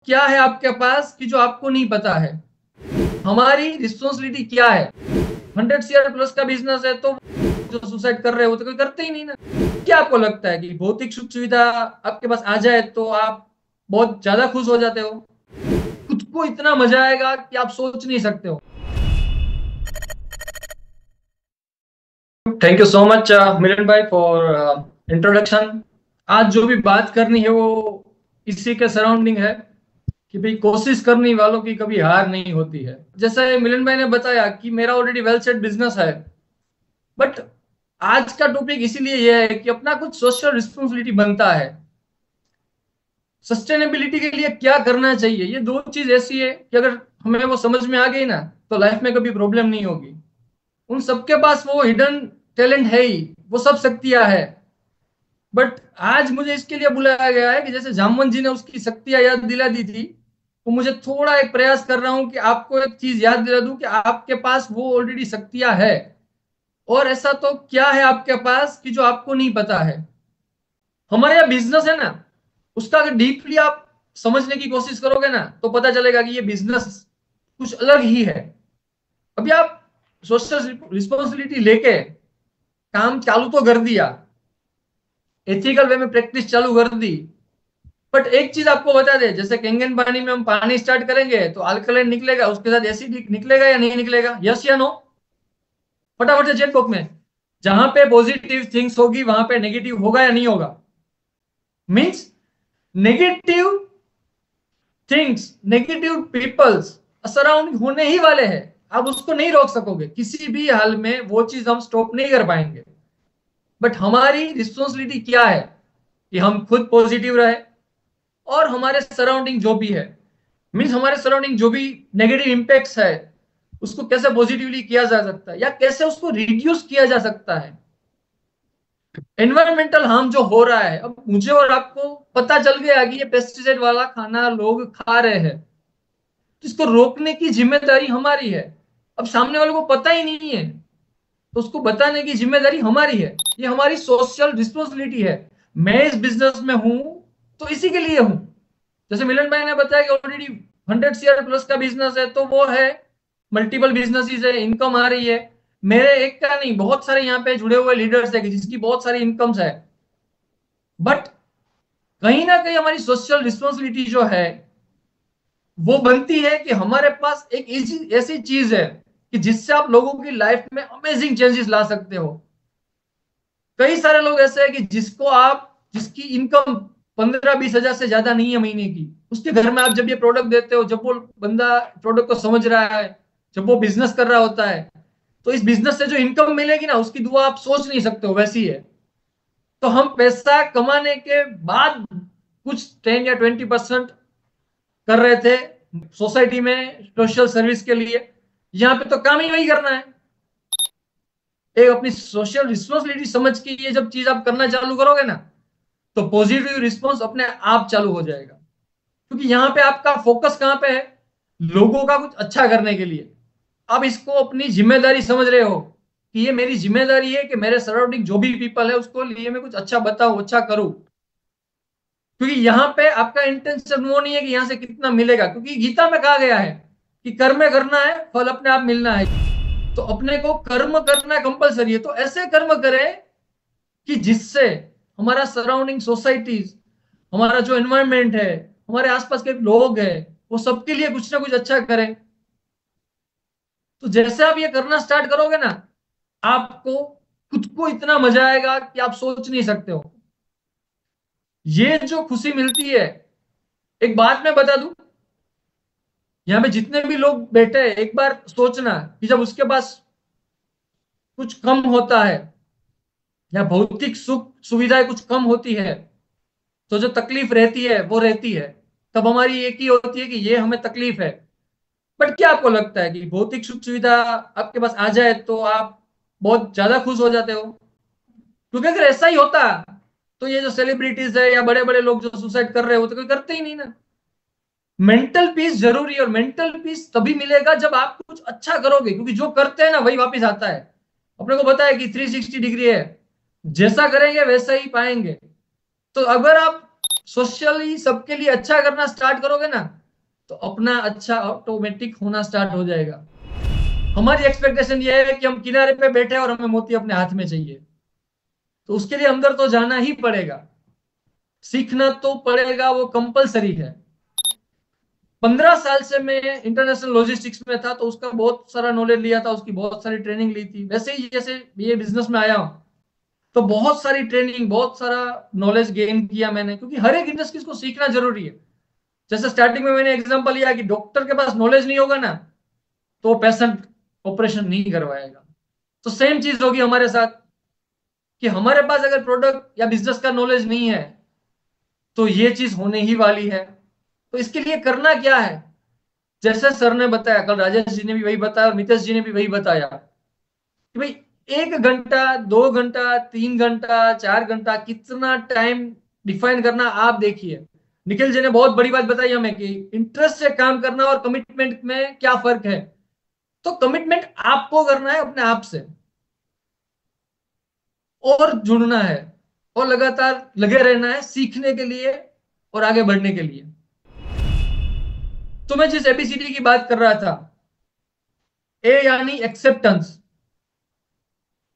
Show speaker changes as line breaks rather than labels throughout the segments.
क्या है आपके पास कि जो आपको नहीं पता है? हमारी रिस्पॉन्सिबिलिटी क्या है? 100 CR प्लस का बिजनेस है तो जो सुसाइड कर रहे हो तो कोई करते ही नहीं ना। क्या आपको लगता है कि भौतिक सुख सुविधा आपके पास आ जाए तो आप बहुत ज्यादा खुश हो जाते हो? खुद को इतना मजा आएगा कि आप सोच नहीं सकते हो। थैंक यू सो मच मिलन भाई फॉर इंट्रोडक्शन। आज जो भी बात करनी है वो इसी के सराउंडिंग है कि भाई कोशिश करने वालों की कभी हार नहीं होती है। जैसे मिलन भाई ने बताया कि मेरा ऑलरेडी वेल सेट बिजनेस है, बट आज का टॉपिक इसीलिए यह है कि अपना कुछ सोशल रिस्पॉन्सिबिलिटी बनता है। सस्टेनेबिलिटी के लिए क्या करना चाहिए, ये दो चीज ऐसी है कि अगर हमें वो समझ में आ गई ना तो लाइफ में कभी प्रॉब्लम नहीं होगी। उन सबके पास वो हिडन टैलेंट है ही, वो सब शक्तियां है। बट आज मुझे इसके लिए बुलाया गया है कि जैसे जामवन जी ने उसकी शक्तियां याद दिला दी थी, तो मुझे थोड़ा एक प्रयास कर रहा हूं कि आपको एक चीज याद दिला दूं कि आपके पास वो ऑलरेडी शक्तियां है। और ऐसा तो क्या है आपके पास कि जो आपको नहीं पता है? हमारे यहाँ बिजनेस है ना, उसका अगर डीपली आप समझने की कोशिश करोगे ना तो पता चलेगा कि ये बिजनेस कुछ अलग ही है। अभी आप सोशल रिस्पॉन्सिबिलिटी लेके काम चालू तो कर दिया, एथिकल वे में प्रैक्टिस चालू कर दी, बट एक चीज आपको बता दे, जैसे केंगन पानी में हम पानी स्टार्ट करेंगे तो अल्कलाइन निकलेगा, उसके साथ एसिड निकलेगा या नहीं निकलेगा? यस या नो? फटाफट से चेक बॉक्स में। जहां पे पॉजिटिव थिंग्स होगी वहां पे नेगेटिव होगा या नहीं होगा? Means negative things, negative peoples surround होने ही वाले हैं। आप उसको नहीं रोक सकोगे किसी भी हाल में, वो चीज हम स्टॉप नहीं कर पाएंगे। बट हमारी रिस्पॉन्सिबिलिटी क्या है कि हम खुद पॉजिटिव रहे और हमारे सराउंडिंग जो भी है, मीन्स हमारे सराउंडिंग जो भी नेगेटिव इम्पैक्ट्स है उसको कैसे पॉजिटिवली किया जा सकता है या कैसे उसको रिड्यूस किया जा सकता है। एनवायरमेंटल हार्म जो हो रहा है, अब मुझे और आपको पता चल गया कि ये पेस्टिसाइड वाला खाना लोग खा रहे हैं, तो इसको रोकने की जिम्मेदारी हमारी है। अब सामने वालों को पता ही नहीं है तो उसको बताने की जिम्मेदारी हमारी है। ये हमारी सोशल रिस्पॉन्सिबिलिटी है। मैं इस बिजनेस में हूं तो इसी के लिए हूं। जैसे मिलन भाई ने बताया कि ऑलरेडी 100 CR प्लस का बिजनेस है तो वो है, मल्टीपल बिजनेसेस है, इनकम आ रही है। मेरे एक का नहीं, बहुत सारे यहाँ पे जुड़े हुए लीडर्स है कि जिसकी बहुत सारी इनकम्स है। बट कहीं ना कहीं हमारी सोशल रिस्पॉन्सिबिलिटी जो है वो बनती है कि हमारे पास एक ऐसी चीज है कि जिससे आप लोगों की लाइफ में अमेजिंग चेंजेस ला सकते हो। कई सारे लोग ऐसे हैं कि जिसकी इनकम 15-20 हजार से ज्यादा नहीं है महीने की, उसके घर में आप जब ये प्रोडक्ट देते हो, जब वो बंदा प्रोडक्ट को समझ रहा है, जब वो बिजनेस कर रहा होता है, तो इस बिजनेस से जो इनकम मिलेगी ना उसकी दुआ आप सोच नहीं सकते हो, वैसी है। तो हम पैसा कमाने के बाद कुछ 10 या 20% कर रहे थे सोसाइटी में सोशल सर्विस के लिए। यहाँ पे तो काम ही वही करना है। एक अपनी सोशल रिस्पॉन्सिबिलिटी समझ के ये जब चीज आप करना चालू करोगे ना तो पॉजिटिव रिस्पॉन्स अपने आप चालू हो जाएगा। क्योंकि यहाँ पे आपका फोकस कहाँ पे है? लोगों का कुछ अच्छा करने के लिए। आप इसको अपनी जिम्मेदारी समझ रहे हो कि ये मेरी जिम्मेदारी है कि मेरे सराउंडिंग जो भी पीपल है उसको लिए मैं कुछ अच्छा बताऊं, अच्छा करूं। क्योंकि यहाँ पे आपका इंटेंशन वो नहीं है कि यहाँ से कितना मिलेगा, क्योंकि गीता में कहा गया है कि कर्म करना है, फल अपने आप मिलना है। तो अपने को कर्म करना कंपलसरी है, तो ऐसे कर्म करें कि जिससे हमारा सराउंडिंग सोसाइटीज, हमारा जो एनवायरनमेंट है, हमारे आसपास के लोग हैं, वो सबके लिए कुछ ना कुछ अच्छा करें। तो जैसे आप ये करना स्टार्ट करोगे ना, आपको खुद को इतना मजा आएगा कि आप सोच नहीं सकते हो। ये जो खुशी मिलती है, एक बात मैं बता दूं, यहाँ पे जितने भी लोग बैठे हैं एक बार सोचना कि जब उसके पास कुछ कम होता है या भौतिक सुख सुविधाएं कुछ कम होती है तो जो तकलीफ रहती है वो रहती है। तब हमारी एक ही होती है कि ये हमें तकलीफ है। बट क्या आपको लगता है कि भौतिक सुख सुविधा आपके पास आ जाए तो आप बहुत ज्यादा खुश हो जाते हो? क्योंकि अगर ऐसा ही होता तो ये जो सेलिब्रिटीज है या बड़े बड़े लोग जो सुसाइड कर रहे हो तो कोई करते ही नहीं ना। मेंटल पीस जरूरी है, और मेंटल पीस तभी मिलेगा जब आप कुछ अच्छा करोगे, क्योंकि जो करते हैं ना वही वापस आता है। अपने को पता है कि 360 डिग्री है, जैसा करेंगे वैसा ही पाएंगे। तो अगर आप सोशली सबके लिए अच्छा करना स्टार्ट करोगे ना, तो अपना अच्छा ऑटोमेटिक होना स्टार्ट हो जाएगा। हमारी एक्सपेक्टेशन ये है कि हम किनारे पे बैठे और हमें मोती अपने हाथ में चाहिए, तो उसके लिए अंदर तो जाना ही पड़ेगा, सीखना तो पड़ेगा, वो कंपलसरी है। 15 साल से मैं इंटरनेशनल लॉजिस्टिक्स में था, तो उसका बहुत सारा नॉलेज लिया था, उसकी बहुत सारी ट्रेनिंग ली थी। वैसे ही जैसे ये बिजनेस में आया हूं, तो बहुत सारी ट्रेनिंग, बहुत सारा नॉलेज गेन किया मैंने, क्योंकि हर एक इंडस्ट्री को सीखना जरूरी है। जैसे स्टार्टिंग में मैंने एग्जांपल लिया कि डॉक्टर के पास नॉलेज नहीं होगा ना, तो पेशेंट ऑपरेशन नहीं करवाएगा। तो सेम चीज होगी हमारे साथ, कि हमारे पास अगर प्रोडक्ट या बिजनेस का नॉलेज नहीं है, तो ये चीज होने ही वाली है। तो इसके लिए करना क्या है, जैसे सर ने बताया, कल राजेश जी ने भी वही बताया और मितेश जी ने भी वही बताया, कि भाई 1 घंटा, 2 घंटा, 3 घंटा, 4 घंटा, कितना टाइम डिफाइन करना, आप देखिए। निखिल जी ने बहुत बड़ी बात बताई हमें कि इंटरेस्ट से काम करना और कमिटमेंट में क्या फर्क है। तो कमिटमेंट आपको करना है अपने आप से, और जुड़ना है, और लगातार लगे रहना है सीखने के लिए और आगे बढ़ने के लिए। तो मैं जिस एबीसीडी की बात कर रहा था, ए यानी एक्सेप्टेंस।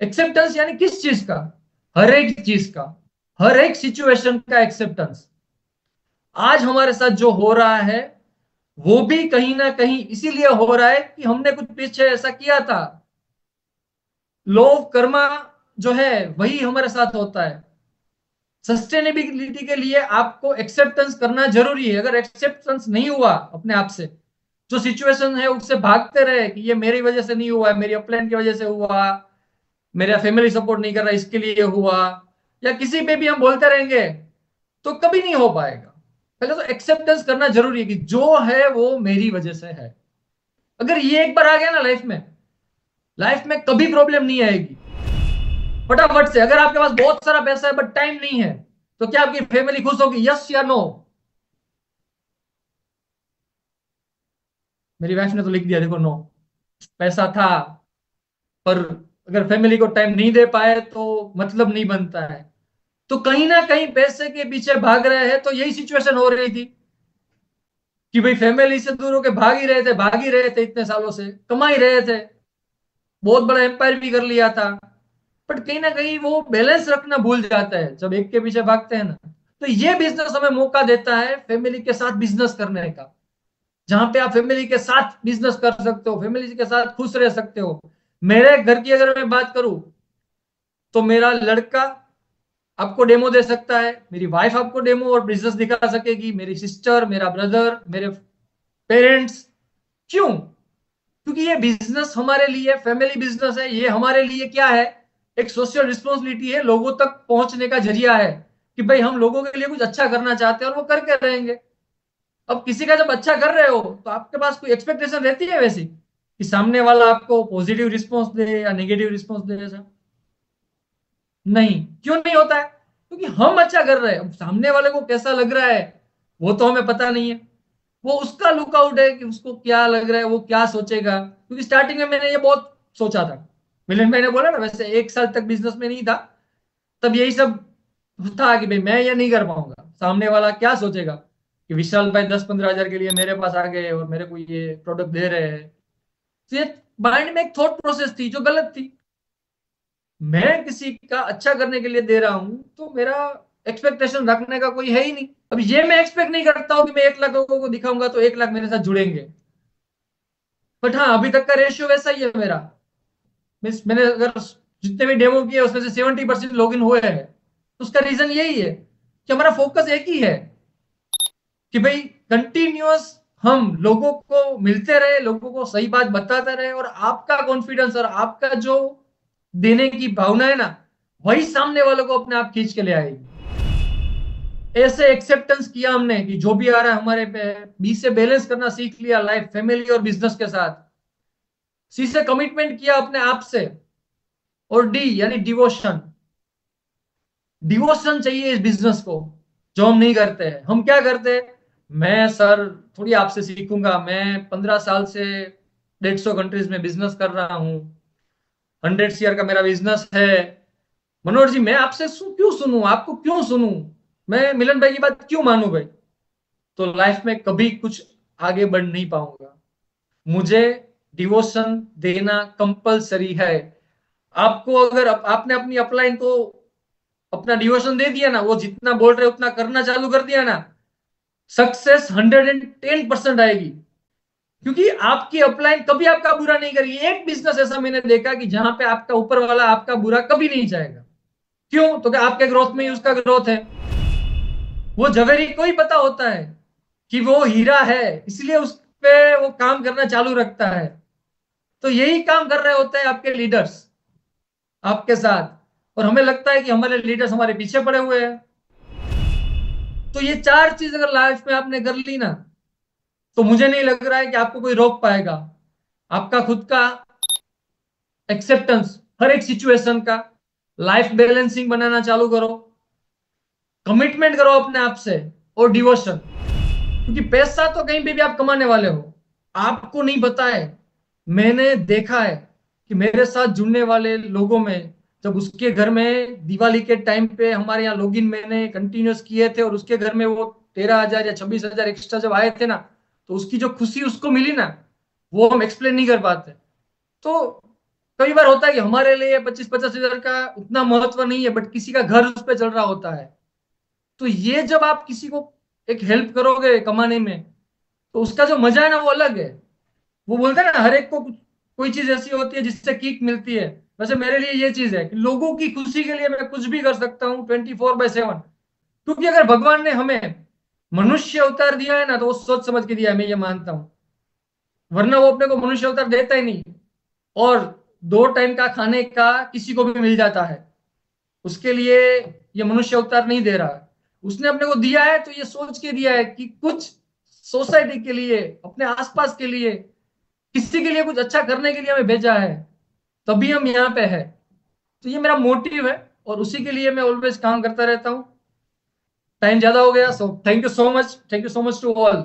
एक्सेप्टेंस यानी किस चीज का, हर एक चीज का, हर एक सिचुएशन का एक्सेप्टेंस। आज हमारे साथ जो हो रहा है, वो भी कहीं ना कहीं इसीलिए हो रहा है कि हमने कुछ पीछे ऐसा किया था। लॉ ऑफ कर्मा जो है, वही हमारे साथ होता है। सस्टेनेबिलिटी के लिए आपको एक्सेप्टेंस करना जरूरी है। अगर एक्सेप्टेंस नहीं हुआ अपने आप से, जो सिचुएशन है उससे भागते रहे कि ये मेरी वजह से नहीं हुआ, मेरी अपलाइन की वजह से हुआ, मेरा फैमिली सपोर्ट नहीं कर रहा इसके लिए हुआ, या किसी पे भी हम बोलते रहेंगे, तो कभी नहीं हो पाएगा। पहले तो एक्सेप्टेंस करना जरूरी है कि जो है वो मेरी वजह से है। अगर ये एक बार आ गया ना लाइफ में कभी प्रॉब्लम नहीं आएगी। फटाफट से, अगर आपके पास बहुत सारा पैसा है बट टाइम नहीं है, तो क्या आपकी फैमिली खुश होगी, यस या नो? मेरी वाइफ ने तो लिख दिया, देखो नो। पैसा था, पर अगर फैमिली को टाइम नहीं दे पाए तो मतलब नहीं बनता है। तो कहीं ना कहीं पैसे के पीछे भाग रहे हैं, तो यही सिचुएशन हो रही थी कि भाई फैमिली से दूर होकर भाग ही रहे थे, इतने सालों से कमा ही रहे थे, बहुत बड़ा एम्पायर भी कर लिया था, बट कहीं ना कहीं वो बैलेंस रखना भूल जाता है जब एक के पीछे भागते हैं ना। तो ये बिजनेस हमें मौका देता है फैमिली के साथ बिजनेस करने का, जहां पे आप फैमिली के साथ बिजनेस कर सकते हो, फैमिली के साथ खुश रह सकते हो। मेरे घर की अगर मैं बात करूं, तो मेरा लड़का आपको डेमो दे सकता है, मेरी वाइफ आपको डेमो और बिजनेस दिखा सकेगी, मेरी सिस्टर, मेरा ब्रदर, मेरे पेरेंट्स। क्यों? क्योंकि ये बिजनेस हमारे लिए फैमिली बिजनेस है, ये हमारे लिए क्या है, एक सोशल रिस्पॉन्सिबिलिटी है, लोगों तक पहुंचने का जरिया है, कि भाई हम लोगों के लिए कुछ अच्छा करना चाहते हैं और वो करके रहेंगे। अब किसी का जब अच्छा कर रहे हो, तो आपके पास कोई एक्सपेक्टेशन रहती है वैसी, कि सामने वाला आपको पॉजिटिव रिस्पॉन्स दे या नेगेटिव रिस्पॉन्स दे ऐसा? नहीं। क्यों नहीं होता है? क्योंकि हम अच्छा कर रहे हैं। अब सामने वाले को कैसा लग रहा है, वो तो हमें पता नहीं है। वो उसका लुकआउट है कि उसको क्या लग रहा है, वो क्या सोचेगा। क्योंकि स्टार्टिंग में मैंने ये बहुत सोचा था, मिलन मैंने बोला ना, वैसे 1 साल तक बिजनेस में नहीं था, तब यही सब था कि भाई मैं ये नहीं कर पाऊंगा, सामने वाला क्या सोचेगा कि विशाल भाई 10-15 हजार के लिए मेरे पास आ गए और मेरे को ये प्रोडक्ट दे रहे हैं। तो ये माइंड में एक थॉट प्रोसेस थी जो गलत थी। मैं किसी का अच्छा करने के लिए दे रहा हूं, तो मेरा एक्सपेक्टेशन रखने का कोई है ही नहीं। अब ये मैं एक्सपेक्ट नहीं करता हूं कि मैं 1 लाख लोगों को दिखाऊंगा तो 1 लाख मेरे साथ जुड़ेंगे। बट हाँ, अभी तक का रेशियो वैसा ही है मेरा। मैंने अगर जितने भी डेमो किए उसमें से 70% लॉग इन हुए हैं, तो उसका रीजन यही है कि हमारा फोकस एक ही है, कि भाई कंटिन्यूअस हम लोगों को मिलते रहे, लोगों को सही बात बताते रहे, और आपका कॉन्फिडेंस और आपका जो देने की भावना है ना, वही सामने वालों को अपने आप खींच के ले आएगी। ऐसे एक्सेप्टेंस किया हमने कि जो भी आ रहा है हमारे पे, बी से बैलेंस करना सीख लिया लाइफ, फैमिली और बिजनेस के साथ। सी से कमिटमेंट किया अपने आप से। और डी यानी डिवोशन। डिवोशन चाहिए इस बिजनेस को, जो हम नहीं करते हैं। हम क्या करते हैं, मैं सर थोड़ी आपसे सीखूंगा, मैं 15 साल से 150 कंट्रीज में बिजनेस कर रहा हूँ, 100 शेयर का मेरा बिजनेस है। मनोहर जी मैं आपसे क्यों सुनूं, आपको क्यों सुनूं? मैं मिलन भाई की बात क्यों मानूं भाई? तो लाइफ में कभी कुछ आगे बढ़ नहीं पाऊंगा। मुझे डिवोशन देना कंपलसरी है। आपको अगर आपने अपनी अपलाइन को अपना डिवोशन दे दिया ना, वो जितना बोल रहे उतना करना चालू कर दिया ना, सक्सेस 110% आएगी। क्योंकि आपकी अपलाइन कभी आपका बुरा नहीं करेगी। एक बिजनेस ऐसा मैंने देखा कि जहां पे आपका ऊपर वाला आपका बुरा कभी नहीं चाहेगा। क्यों? तो क्या आपके ग्रोथ में ही उसका ग्रोथ है। वो जवेरी को ही पता होता है कि वो हीरा है, इसलिए उस पे वो काम करना चालू रखता है। तो यही काम कर रहे होते हैं आपके लीडर्स आपके साथ, और हमें लगता है कि हमारे लीडर्स हमारे पीछे पड़े हुए हैं। तो ये चार चीज अगर लाइफ में आपने कर ली ना, तो मुझे नहीं लग रहा है कि आपको कोई रोक पाएगा। आपका खुद का एक्सेप्टेंस हर एक सिचुएशन का, लाइफ बैलेंसिंग बनाना चालू करो, कमिटमेंट करो अपने आप से, और डिवोशन। क्योंकि पैसा तो कहीं पे भी आप कमाने वाले हो, आपको नहीं पता है। मैंने देखा है कि मेरे साथ जुड़ने वाले लोगों में, जब उसके घर में दिवाली के टाइम पे हमारे यहाँ लॉगिन मैंने कंटिन्यूस किए थे, और उसके घर में वो 13,000 या 26,000 एक्स्ट्रा जब आए थे ना, तो उसकी जो खुशी उसको मिली ना, वो हम एक्सप्लेन नहीं कर पाते। तो कई बार होता है कि हमारे लिए 25-50 हजार का उतना महत्व नहीं है, बट किसी का घर उस पर चल रहा होता है। तो ये जब आप किसी को एक हेल्प करोगे कमाने में, तो उसका जो मजा है ना, वो अलग है। वो बोलते हैं ना, हर एक को कोई चीज ऐसी होती है जिससे किक मिलती है। वैसे मेरे लिए ये चीज है कि लोगों की खुशी के लिए मैं कुछ भी कर सकता हूँ 24/7। क्योंकि अगर भगवान ने हमें मनुष्य अवतार दिया है ना, तो वो सोच समझ के दिया है, मैं ये मानता हूँ। वरना वो अपने को मनुष्य अवतार देता ही नहीं। और 2 टाइम का खाने का किसी को भी मिल जाता है, उसके लिए ये मनुष्य अवतार नहीं दे रहा है। उसने अपने को दिया है तो ये सोच के दिया है कि कुछ सोसाइटी के लिए, अपने आसपास के लिए, किसी के लिए कुछ अच्छा करने के लिए हमें भेजा है, तभी हम यहाँ पे है। तो ये मेरा मोटिव है, और उसी के लिए मैं ऑलवेज काम करता रहता हूँ। टाइम ज्यादा हो गया, so thank you so much, thank you so much to all.